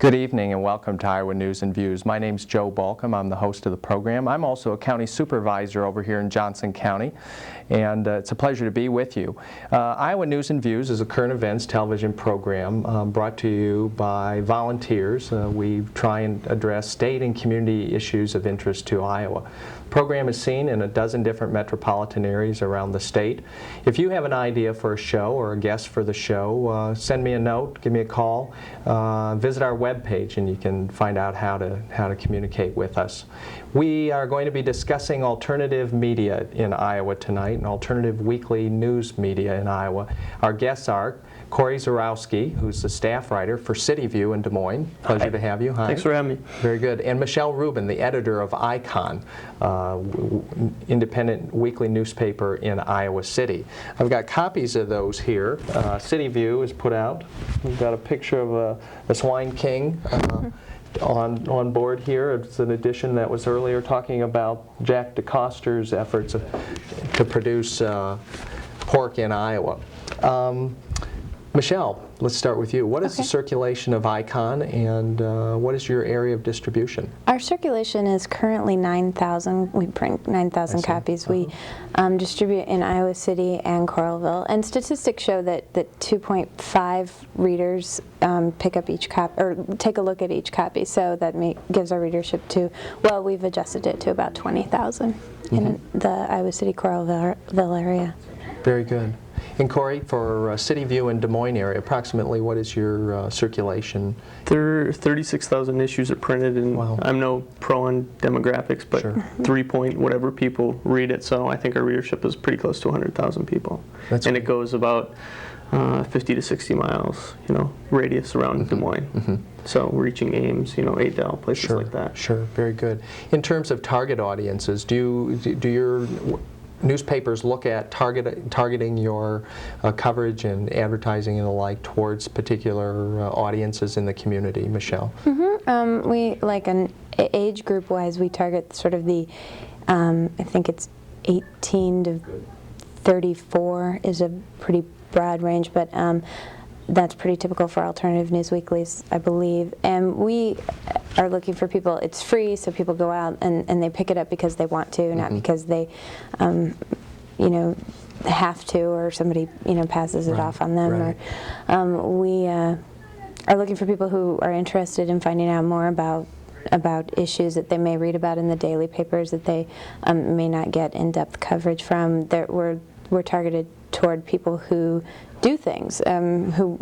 Good evening and welcome to Iowa News and Views. My name's Joe Balcom. I'm the host of the program. I'm also a county supervisor over here in Johnson County, and it's a pleasure to be with you. Iowa News and Views is a current events television program brought to you by volunteers. We try and address state and community issues of interest to Iowa. The program is seen in a dozen different metropolitan areas around the state. If you have an idea for a show or a guest for the show, send me a note, give me a call, visit our webpage, and you can find out how to communicate with us. We are going to be discussing alternative media in Iowa tonight, and alternative weekly news media in Iowa. Our guests are Cory Zurowski, who's the staff writer for City View in Des Moines. Pleasure to have you. Hi. Thanks for having me. Very good. And Rubin, the editor of Icon, independent weekly newspaper in Iowa City. I've got copies of those here. City View is put out. We've got a picture of a swine king on board here. It's an edition that was earlier talking about Jack DeCoster's efforts to produce pork in Iowa. Michelle, let's start with you. What is the circulation of Icon, and what is your area of distribution? Our circulation is currently 9,000. We print 9,000 copies. We distribute in Iowa City and Coralville, and statistics show that 2.5 readers pick up each copy, or take a look at each copy. So that gives our readership to, well, we've adjusted it to about 20,000 in the Iowa City-Coralville area. Very good. And Cory, for City View and Des Moines area, approximately what is your circulation? There are 36,000 issues are printed, and I'm no pro on demographics, but 3 point whatever people read it, so I think our readership is pretty close to 100,000 people. And it goes about 50 to 60 miles, radius around Des Moines. So reaching Ames, Adel, places like that. Sure, very good. In terms of target audiences, do your newspapers look at targeting your coverage and advertising and the like towards particular audiences in the community? Michelle? We, like an age group wise, we target sort of the, I think it's 18 to 34 is a pretty broad range, but that's pretty typical for alternative news weeklies, I believe. And we are looking for people. It's free, so people go out and they pick it up because they want to, not because they, have to, or somebody, passes it off on them. Or we are looking for people who are interested in finding out more about issues that they may read about in the daily papers that they may not get in-depth coverage from. We're targeted toward people who do things, who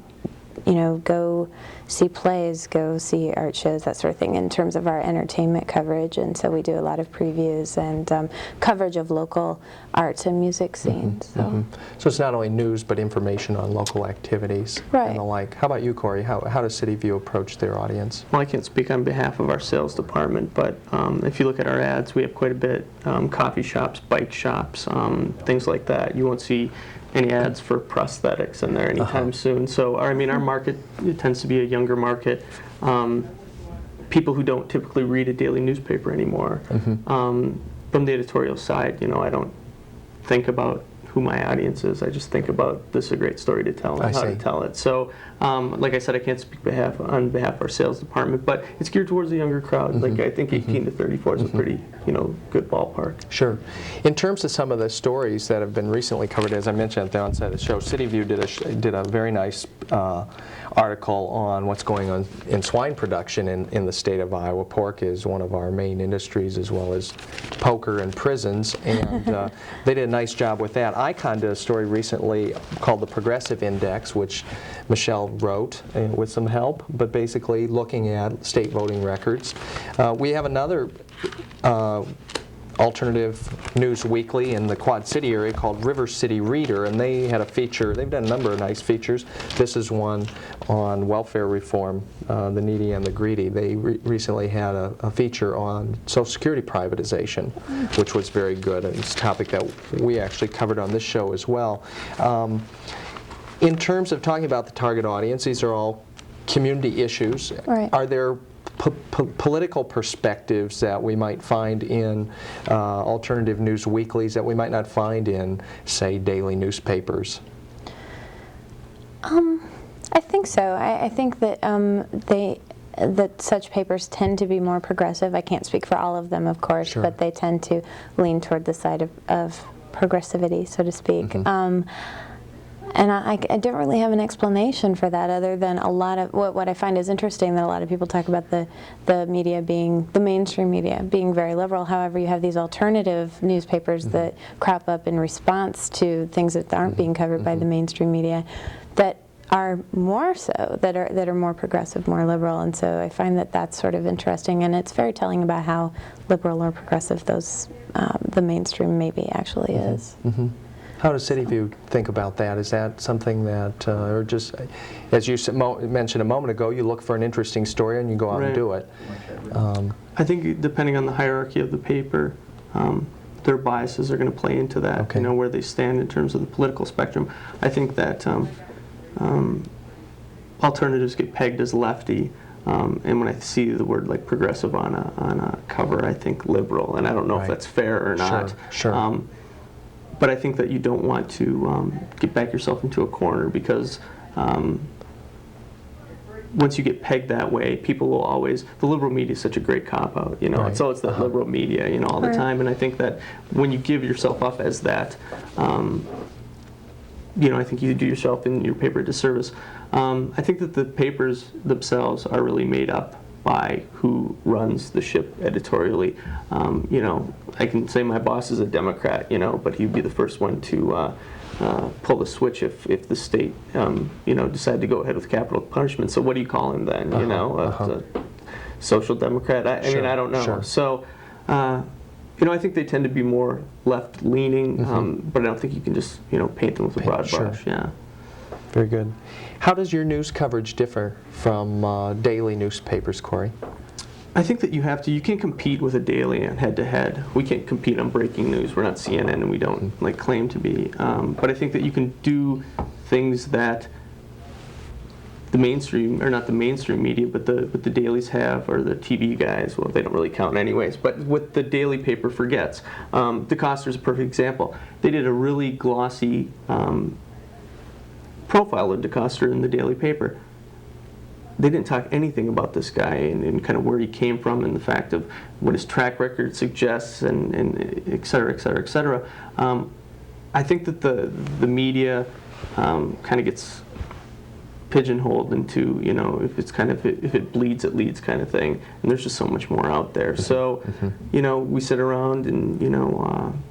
go see plays, go see art shows, that sort of thing, in terms of our entertainment coverage. And so we do a lot of previews and coverage of local arts and music scenes. So it's not only news, but information on local activities and the like. How about you, Cory? How does City View approach their audience? Well, I can't speak on behalf of our sales department, but if you look at our ads, we have quite a bit. Coffee shops, bike shops, things like that. You won't see any ads for prosthetics in there anytime soon. So, our market, it tends to be a younger market. People who don't typically read a daily newspaper anymore. From the editorial side, I don't think about who my audience is. I just think about this is a great story to tell and how to tell it. So, like I said, I can't speak on behalf of our sales department, but it's geared towards a younger crowd. Like I think 18 to 34 is a pretty, good ballpark. Sure. In terms of some of the stories that have been recently covered, as I mentioned at the onset of the show, City View did a very nice article on what's going on in swine production in the state of Iowa. Pork is one of our main industries, as well as poker and prisons, and they did a nice job with that. Icon did a story recently called the Progressive Index, which Michelle wrote with some help, but basically looking at state voting records. We have another alternative news weekly in the Quad City area called River City Reader, and they had a feature. They've done a number of nice features. This is one on welfare reform, the needy and the greedy. They recently had a feature on Social Security privatization, which was very good, and it's a topic that we actually covered on this show as well. In terms of talking about the target audience, these are all community issues. Are there political perspectives that we might find in alternative news weeklies that we might not find in, say, daily newspapers? I think so. I think that that such papers tend to be more progressive. I can't speak for all of them, of course, Sure. but they tend to lean toward the side of progressivity, so to speak. And I don't really have an explanation for that, other than a lot of what I find is interesting, that a lot of people talk about the media being, the mainstream media being very liberal. However, you have these alternative newspapers that crop up in response to things that aren't being covered by the mainstream media, that are more so, that are more progressive, more liberal. And so I find that that's sort of interesting, and it's very telling about how liberal or progressive those the mainstream maybe actually is. How does City View think about that? Is that something that, or just, as you mentioned a moment ago, you look for an interesting story and you go out and do it? I think depending on the hierarchy of the paper, their biases are going to play into that, Okay. where they stand in terms of the political spectrum. I think that alternatives get pegged as lefty, and when I see the word like progressive on a cover, I think liberal, and I don't know if that's fair or not. Sure. But I think that you don't want to back yourself into a corner, because once you get pegged that way, people will always, the liberal media is such a great cop-out, Right. So it's that liberal media, all the time. And I think that when you give yourself up as that, I think you do yourself and your paper a disservice. I think that the papers themselves are really made up by who runs the ship editorially. I can say my boss is a Democrat, but he'd be the first one to pull the switch if the state, decided to go ahead with capital punishment. So what do you call him then? A social democrat? I mean, I don't know. Sure. So, I think they tend to be more left-leaning, but I don't think you can just, paint them with a broad brush. Yeah. Very good. How does your news coverage differ from daily newspapers, Cory? I think that you can't compete with a daily on head-to-head. We can't compete on breaking news. We're not CNN, and we don't claim to be. But I think that you can do things that the mainstream, or not the mainstream media, but the dailies have, or the TV guys, well, they don't really count anyways, but what the daily paper forgets. DeCoster's a perfect example. They did a really glossy profile of DeCoster in the daily paper. They didn't talk anything about this guy and kind of where he came from, and the fact of what his track record suggests, and et cetera, et cetera, et cetera. I think that the media kind of gets pigeonholed into, if it bleeds, it leads kind of thing, and there's just so much more out there. So, we sit around and,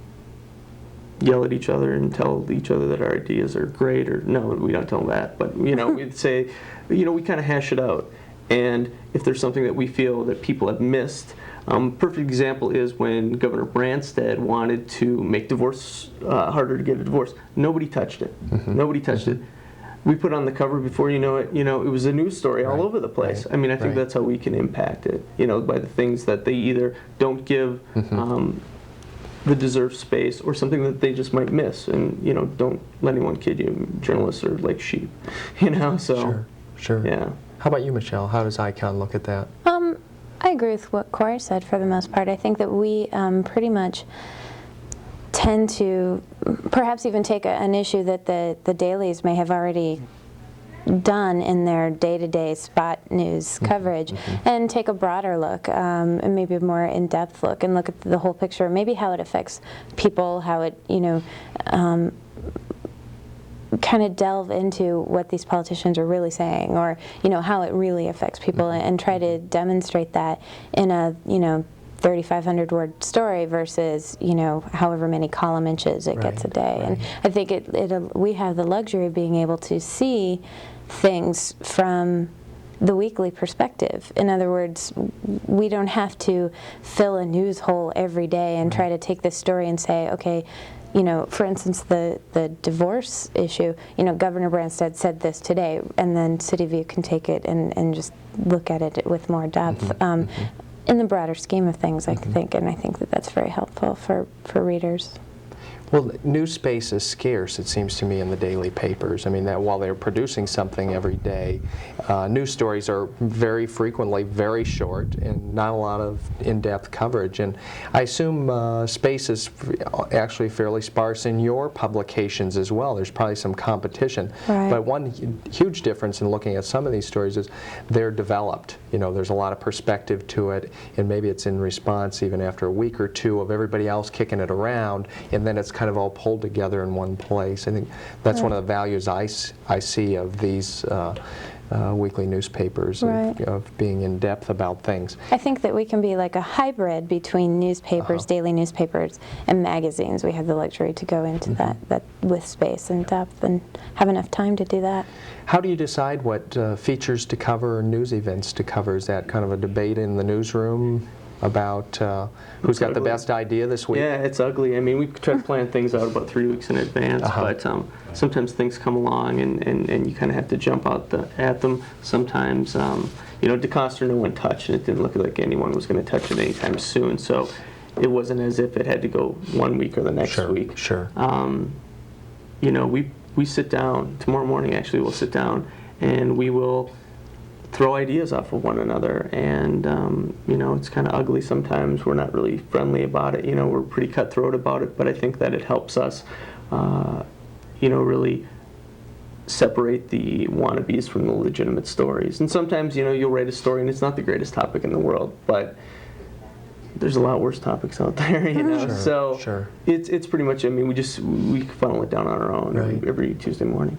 yell at each other and tell each other that our ideas are great, or no, we don't tell them that, but we'd say, we kind of hash it out. And if there's something that we feel that people have missed, perfect example is when Governor Branstad wanted to make divorce harder to get a divorce. Nobody touched it. Nobody touched it. We put it on the cover, before you know it, it was a news story all over the place. Right. I mean, I think that's how we can impact it, by the things that they either don't give the deserved space, or something that they just might miss. And, don't let anyone kid you. Journalists are like sheep, so. Sure. Yeah. How about you, Michelle? How does ICON look at that? I agree with what Cory said for the most part. I think that we pretty much tend to perhaps even take an issue that the dailies may have already done in their day-to-day spot news coverage, and take a broader look, and maybe a more in-depth look, and look at the whole picture, maybe how it affects people, how it, kind of delve into what these politicians are really saying, or how it really affects people, and try to demonstrate that in a 3,500 word story versus however many column inches it gets a day. And I think we have the luxury of being able to see things from the weekly perspective. In other words, we don't have to fill a news hole every day and try to take this story and say, okay, for instance, the divorce issue, Governor Branstad said this today, and then City View can take it and just look at it with more depth. In the broader scheme of things, I think, and I think that that's very helpful for readers. Well, news space is scarce, it seems to me, in the daily papers. I mean, that while they're producing something every day, news stories are very frequently very short and not a lot of in-depth coverage. And I assume space is actually fairly sparse in your publications as well. There's probably some competition. Right. But one huge difference in looking at some of these stories is they're developed. You know, there's a lot of perspective to it, and maybe it's in response even after a week or two of everybody else kicking it around, and then it's kind of all pulled together in one place. I think that's one of the values I see of these weekly newspapers, Right. of being in depth about things. I think that we can be like a hybrid between newspapers, daily newspapers, and magazines. We have the luxury to go into that with space and depth and have enough time to do that. How do you decide what features to cover or news events to cover? Is that kind of a debate in the newsroom about who's got the best idea this week? Yeah, it's ugly. I mean, we try to plan things out about 3 weeks in advance, but sometimes things come along and you kind of have to jump out at them. Sometimes, you know, DeCoster no one touched, and it didn't look like anyone was going to touch it anytime soon, so it wasn't as if it had to go 1 week or the next week. Sure. You know, we sit down, tomorrow morning actually we'll sit down and we will throw ideas off of one another, and you know, it's kind of ugly sometimes. We're not really friendly about it, you know, we're pretty cutthroat about it, but I think that it helps us, you know, really separate the wannabes from the legitimate stories. And sometimes, you know, you'll write a story and it's not the greatest topic in the world, but there's a lot worse topics out there, you know. So it's pretty much, I mean, we funnel it down on our own every Tuesday morning.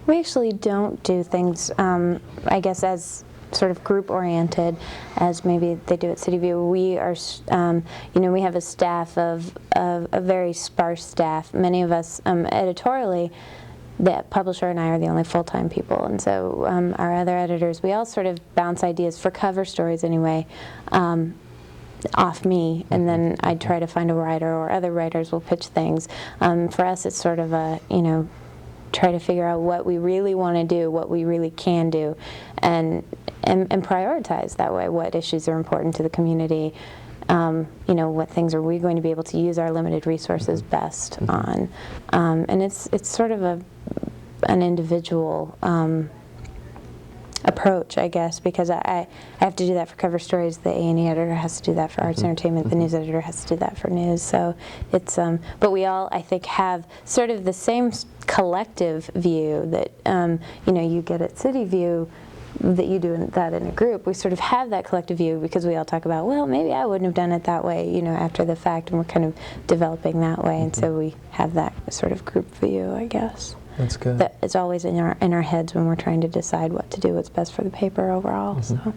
We actually don't do things, I guess, as sort of group-oriented as maybe they do at City View. We are, you know, we have a staff of a very sparse staff. Many of us editorially, the publisher and I are the only full-time people, and so our other editors, we all sort of bounce ideas for cover stories anyway. Off me, and then I try to find a writer, or other writers will pitch things. For us, it's sort of a, you know, try to figure out what we really want to do, what we really can do, and prioritize that way. What issues are important to the community? You know, what things are we going to be able to use our limited resources best on? And it's sort of an individual approach, I guess, because I have to do that for cover stories. The A&E editor has to do that for arts and entertainment. The news editor has to do that for news. So it's, but we all, I think, have sort of the same collective view that, you know, you get at City View, that you do that in a group. We sort of have that collective view because we all talk about, well, maybe I wouldn't have done it that way, you know, after the fact, and we're kind of developing that way, and so we have that sort of group view, I guess. That's good. That is always in our heads when we're trying to decide what to do, what's best for the paper overall. So.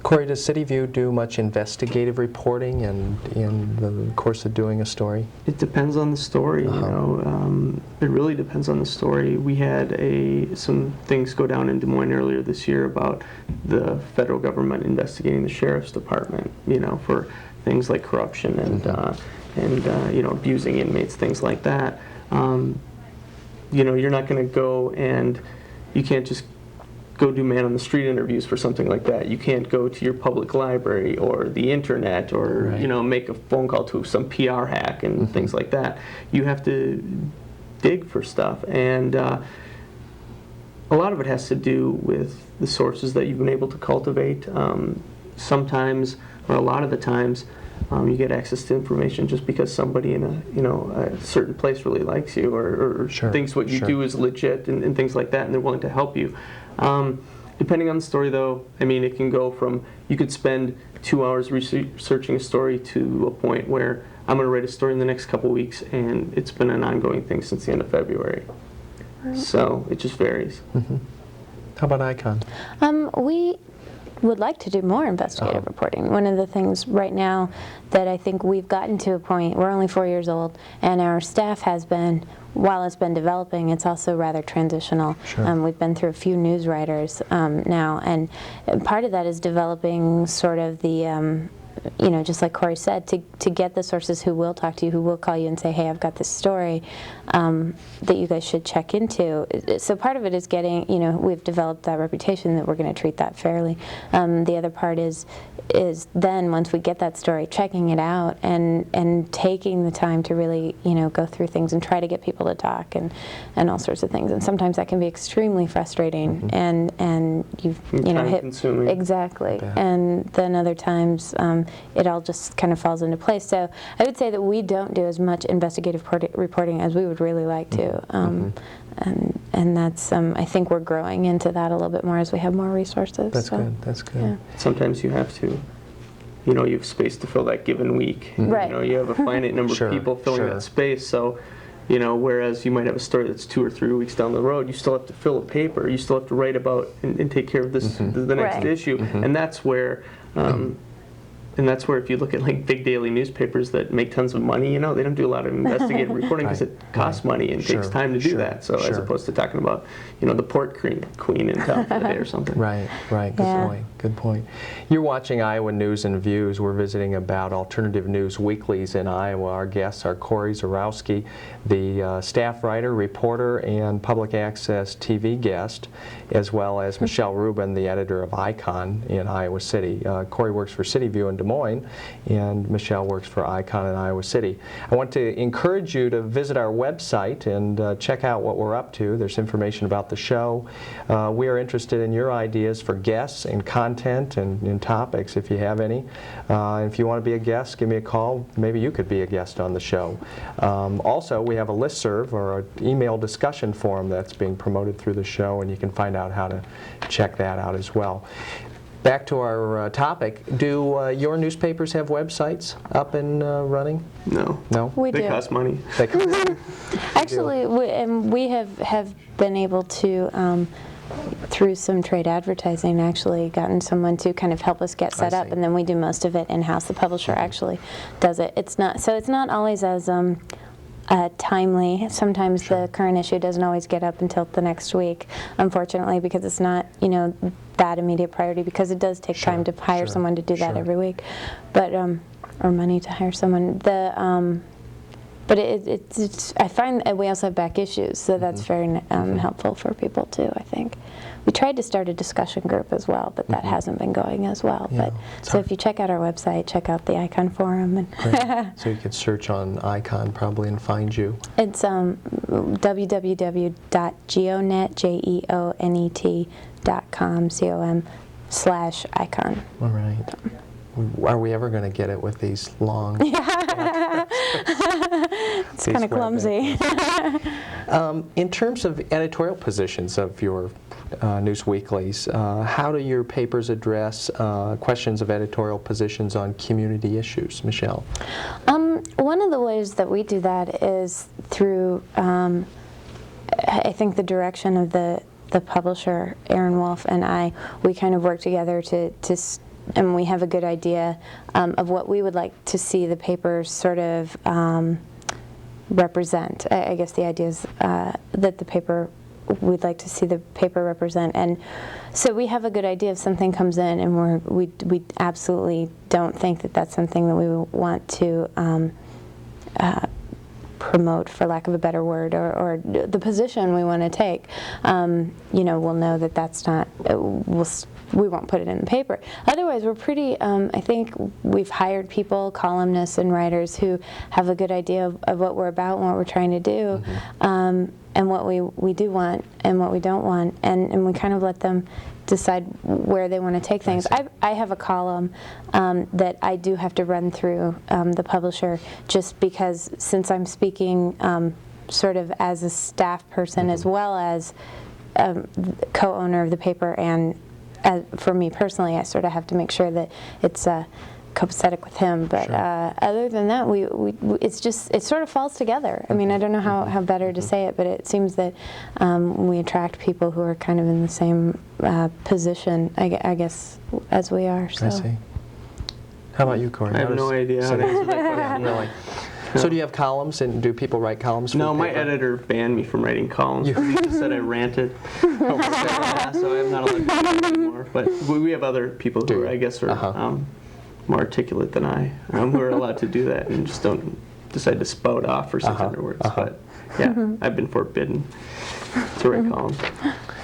Cory, does City View do much investigative reporting in the course of doing a story? It depends on the story, you know. It really depends on the story. We had some things go down in Des Moines earlier this year about the federal government investigating the sheriff's department, you know, for things like corruption and you know, abusing inmates, things like that. You know, you're not going to go and you can't just go do man-on-the-street interviews for something like that. You can't go to your public library or the internet or, you know, make a phone call to some PR hack and things like that. You have to dig for stuff, and a lot of it has to do with the sources that you've been able to cultivate. Sometimes, or a lot of the times, you get access to information just because somebody in a certain place really likes you, or thinks what you do is legit and things like that, and they're willing to help you. Depending on the story, though, I mean, it can go from, you could spend 2 hours researching a story to a point where I'm going to write a story in the next couple weeks, and it's been an ongoing thing since the end of February. So it just varies. How about Icon? We would like to do more investigative reporting. One of the things right now that I think we've gotten to a point, we're only 4 years old, and our staff has been, while it's been developing, it's also rather transitional. We've been through a few news writers now, and part of that is developing sort of the just like Cory said, to get the sources who will talk to you, who will call you and say, hey, I've got this story that you guys should check into. So part of it is getting, we've developed that reputation that we're going to treat that fairly. The other part is then once we get that story, checking it out and taking the time to really, go through things and try to get people to talk and all sorts of things. And sometimes that can be extremely frustrating and you've, hit consuming. exactly. And then other times it all just kind of falls into place. So I would say that we don't do as much investigative reporting as we would really like to. And that's, I think we're growing into that a little bit more as we have more resources. That's good. That's good. Yeah. Sometimes you have to, you have space to fill that given week. Right. You have a finite number of people filling that space. So, whereas you might have a story that's 2 or 3 weeks down the road, you still have to fill a paper. You still have to write about and take care of this the next issue. And that's where. And that's where if you look at like big daily newspapers that make tons of money, they don't do a lot of investigative reporting because it costs money and takes time to do that. So as opposed to talking about, the port queen in town for the day or something. Right. Good point. You're watching Iowa News and Views. We're visiting about alternative news weeklies in Iowa. Our guests are Cory Zurowski, the staff writer, reporter, and public access TV guest, as well as Michelle Rubin, the editor of Icon in Iowa City. Cory works for City View in Des Moines, and Michelle works for Icon in Iowa City. I want to encourage you to visit our website and check out what we're up to. There's information about the show. We are interested in your ideas for guests and content and topics if you have any. If you want to be a guest, give me a call. Maybe you could be a guest on the show. Also, we have a listserv or an email discussion forum that's being promoted through the show, and you can find out how to check that out as well. Back to our topic, do your newspapers have websites up and running? No. No? They cost money. They cost Actually, we have been able to, through some trade advertising, actually gotten someone to kind of help us get set up, and then we do most of it in-house. The publisher actually does it. It's not always as timely. Sometimes the current issue doesn't always get up until the next week, unfortunately, because it's not, that immediate priority, because it does take time to hire someone to do that every week, but or money to hire someone. But it's I find that we also have back issues, so that's very helpful for people too, I think. We tried to start a discussion group as well, but that hasn't been going as well. Yeah, but so if you check out our website, check out the Icon forum. And so you could search on Icon probably and find you. It's www.geonet.com/icon. All right. Are we ever going to get it with these long? It's kind of clumsy. In terms of editorial positions of your news weeklies, how do your papers address questions of editorial positions on community issues, Michelle? One of the ways that we do that is through, I think, the direction of the publisher, Aaron Wolf, and I. We kind of work together and we have a good idea of what we would like to see the paper sort of represent. I guess the idea is that we'd like to see the paper represent. And so we have a good idea if something comes in and we absolutely don't think that that's something that we want to promote, for lack of a better word, or the position we want to take. We'll know that that's not, we won't put it in the paper. Otherwise, we're pretty, I think we've hired people, columnists and writers, who have a good idea of what we're about and what we're trying to do, and what we do want and what we don't want, and we kind of let them decide where they want to take things. I have a column that I do have to run through the publisher, just because since I'm speaking sort of as a staff person as well as co-owner of the paper, and for me personally, I sort of have to make sure that it's copacetic with him. But other than that, it sort of falls together. I mean, I don't know how better to say it, but it seems that we attract people who are kind of in the same position, I guess, as we are. So. I see. How about you, Cory? I have no idea how to answer that question. Really? So do you have columns, and do people write columns for No, the my paper? editor banned me from writing columns. He just said I ranted. So I'm not allowed to do it anymore. But we have other people who I guess are more articulate than I, who are allowed to do that and just don't decide to spout off or say tender words. But yeah, I've been forbidden to write columns.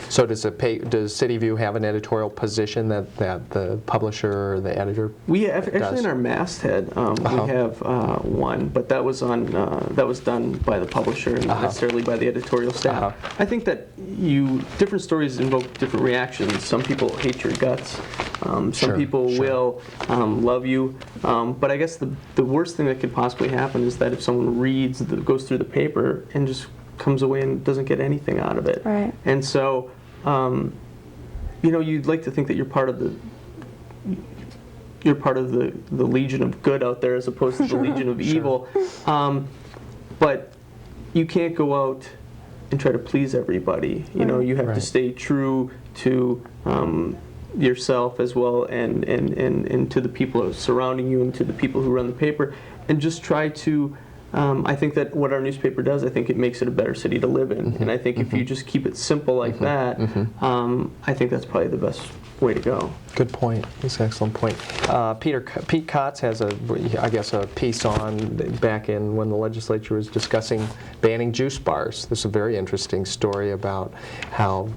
So does City View have an editorial position that the publisher or the editor We have, actually does? in our masthead, we have one, but that was done by the publisher and not necessarily by the editorial staff. I think that different stories invoke different reactions. Some people hate your guts. Some people will love you. But I guess the worst thing that could possibly happen is that if someone goes through the paper and just comes away and doesn't get anything out of it. Right. And so, you'd like to think that you're part of the legion of good out there as opposed to the legion of evil. But you can't go out and try to please everybody. You have to stay true to yourself as well, and to the people surrounding you and to the people who run the paper, and just try to. I think that what our newspaper does, I think it makes it a better city to live in. And I think if you just keep it simple like that, I think that's probably the best way to go. Good point. That's an excellent point. Pete Kotz has a piece on back in when the legislature was discussing banning juice bars. This is a very interesting story about how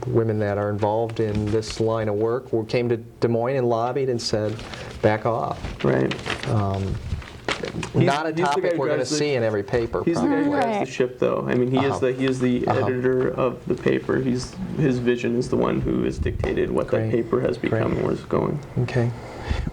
women that are involved in this line of work came to Des Moines and lobbied and said, back off. Right. Not a topic we're going to see in every paper. He's probably. the guy who drives the ship, though. I mean, he is the editor of the paper. His vision is the one who has dictated what that paper has become and where it's going. Okay.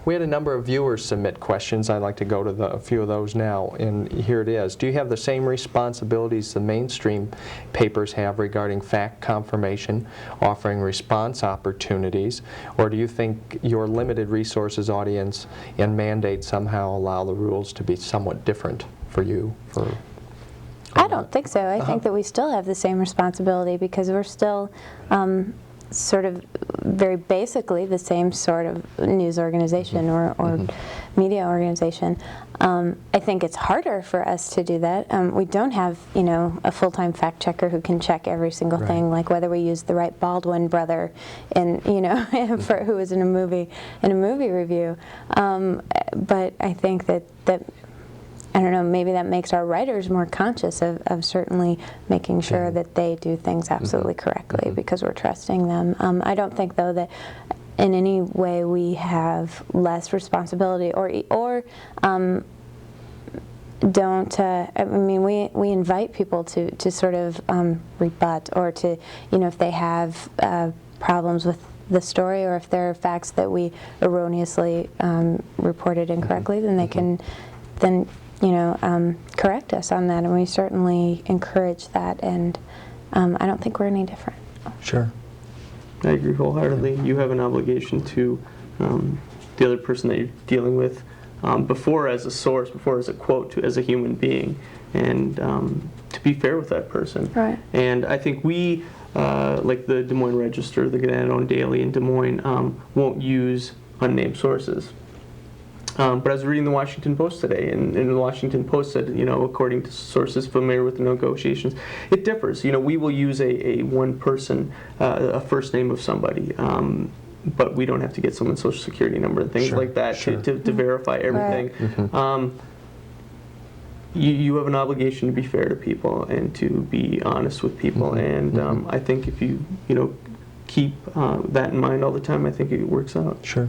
We had a number of viewers submit questions. I'd like to go to a few of those now, and here it is. Do you have the same responsibilities the mainstream papers have regarding fact confirmation, offering response opportunities, or do you think your limited resources, audience, and mandate somehow allow the rules to be somewhat different for you? I don't think so. I think that we still have the same responsibility because we're still sort of very basically the same sort of news organization or media organization. I think it's harder for us to do that. We don't have, a full-time fact checker who can check every single thing, like whether we use the right Baldwin brother in, who was in a movie review. But I think that I don't know, maybe that makes our writers more conscious of certainly making sure that they do things absolutely correctly because we're trusting them. I don't think, though, that in any way we have less responsibility or don't, I mean, we invite people to sort of rebut or to, if they have problems with the story or if there are facts that we erroneously reported incorrectly, then they can correct us on that, and we certainly encourage that, and I don't think we're any different. Sure. I agree wholeheartedly. You have an obligation to the other person that you're dealing with, before as a source, before as a quote, as a human being, and to be fair with that person. Right. And I think we, like the Des Moines Register, the Gannett Daily in Des Moines, won't use unnamed sources. But I was reading the Washington Post today, and the Washington Post said, according to sources familiar with the negotiations, it differs. We will use a one person, a first name of somebody, but we don't have to get someone's social security number and things like that to verify everything. Right. You have an obligation to be fair to people and to be honest with people, and I think if you keep that in mind all the time, I think it works out. Sure.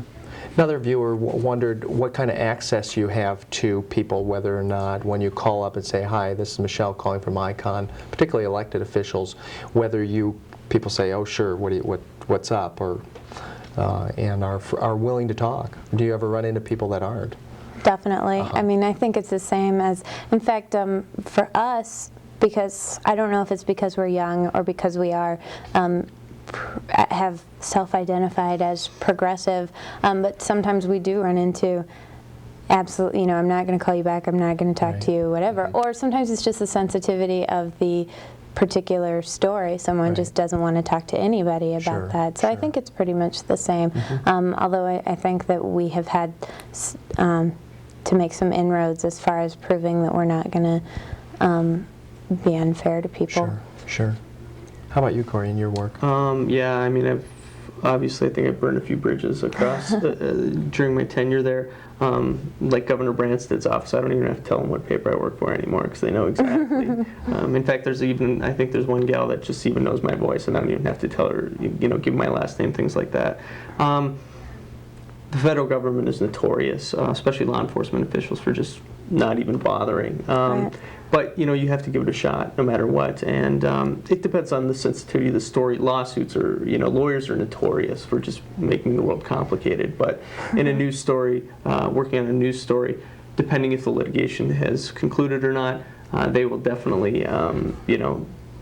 Another viewer wondered what kind of access you have to people, whether or not when you call up and say, "Hi, this is Michelle calling from ICON," particularly elected officials, whether people say, "Oh, sure, what's up," or and are willing to talk. Do you ever run into people that aren't? Definitely. I mean, I think it's the same as, in fact, for us, because I don't know if it's because we're young or because we are. Have self-identified as progressive, but sometimes we do run into absolutely, I'm not going to call you back, I'm not going to talk to you, whatever. Or sometimes it's just the sensitivity of the particular story. Someone just doesn't want to talk to anybody about that. So I think it's pretty much the same. Although I think that we have had to make some inroads as far as proving that we're not going to be unfair to people. Sure. How about you, Cory, in your work? Yeah, I mean, obviously, I think I burned a few bridges across during my tenure there. Like Governor Branstad's office, I don't even have to tell them what paper I work for anymore because they know exactly. In fact, I think there's one gal that just even knows my voice, and I don't even have to tell her, give my last name, things like that. The federal government is notorious, especially law enforcement officials, for just not even bothering. Right. But you have to give it a shot, no matter what. And it depends on the sensitivity of the story. Lawsuits are, lawyers are notorious for just making the world complicated. But in a news story, working on a news story, depending if the litigation has concluded or not, they will definitely,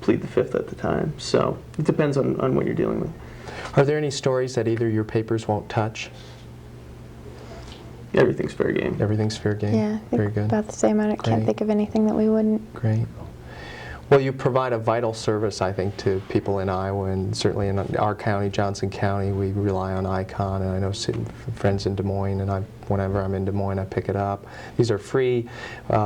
plead the fifth at the time. So it depends on what you're dealing with. Are there any stories that either your papers won't touch? Everything's fair game. Everything's fair game? Yeah, I think Very good. about the same. I can't think of anything that we wouldn't. Great. Well, you provide a vital service, I think, to people in Iowa, and certainly in our county, Johnson County, we rely on ICON, and I know friends in Des Moines, and whenever I'm in Des Moines, I pick it up. These are free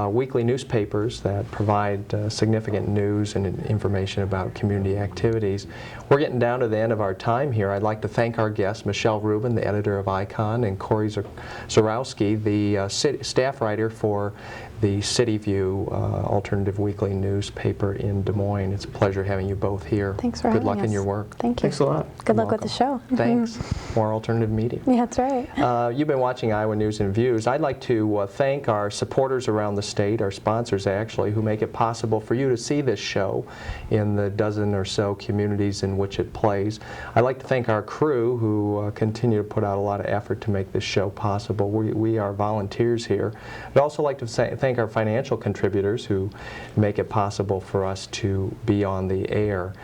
weekly newspapers that provide significant news and information about community activities. We're getting down to the end of our time here. I'd like to thank our guests, Michelle Rubin, the editor of ICON, and Cory Zurowski, the staff writer for the City View alternative weekly newspaper in Des Moines. It's a pleasure having you both here. Thanks for having us. Good luck in your work. Thank you. Thanks a lot. Good luck with the show. Thanks. More alternative media. Yeah, that's right. You've been watching Iowa News and Views. I'd like to thank our supporters around the state, our sponsors actually, who make it possible for you to see this show in the dozen or so communities in which it plays. I'd like to thank our crew who continue to put out a lot of effort to make this show possible. We are volunteers here. I'd also like to thank our financial contributors who make it possible for us to be on the air.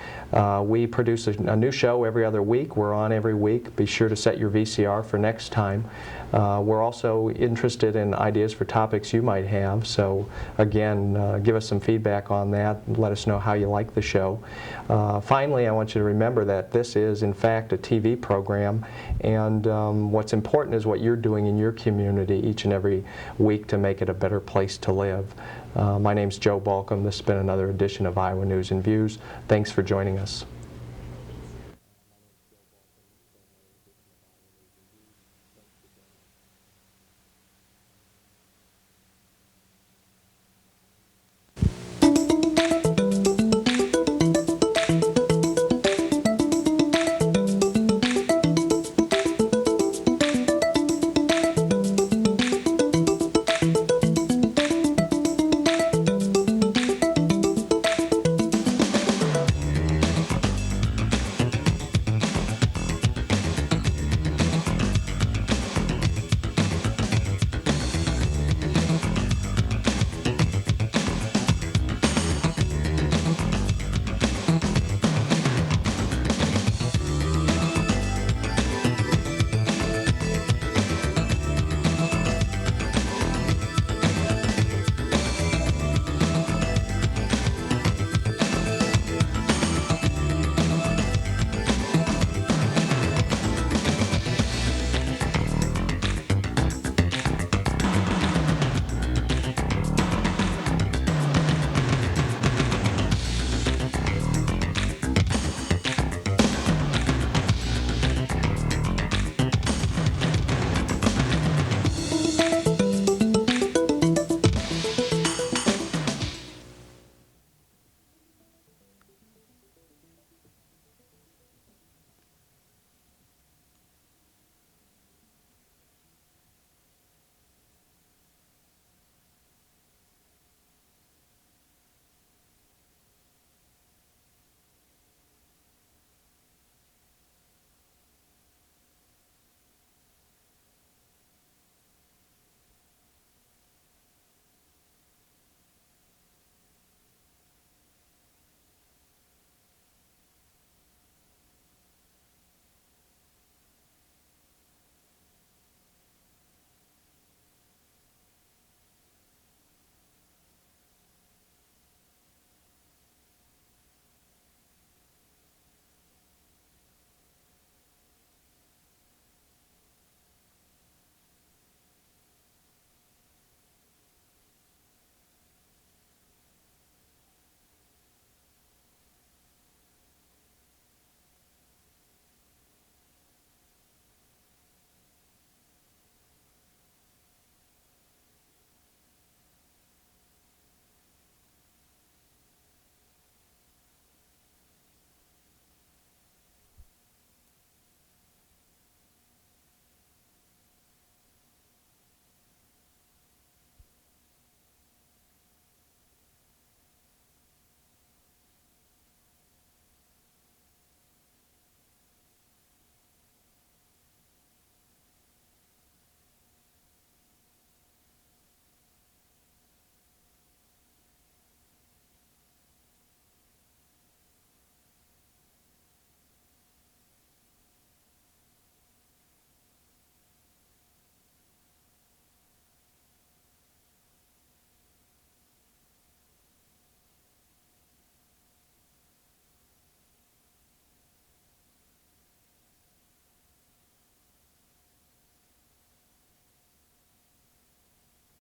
We produce a new show every other week. We're on every week. Be sure to set your VCR for next time. We're also interested in ideas for topics you might have, so again, give us some feedback on that and let us know how you like the show. Finally, I want you to remember that this is in fact a TV program, and what's important is what you're doing in your community each and every week to make it a better place to live. My name's Joe Balcom. This has been another edition of Iowa News and Views. Thanks for joining us.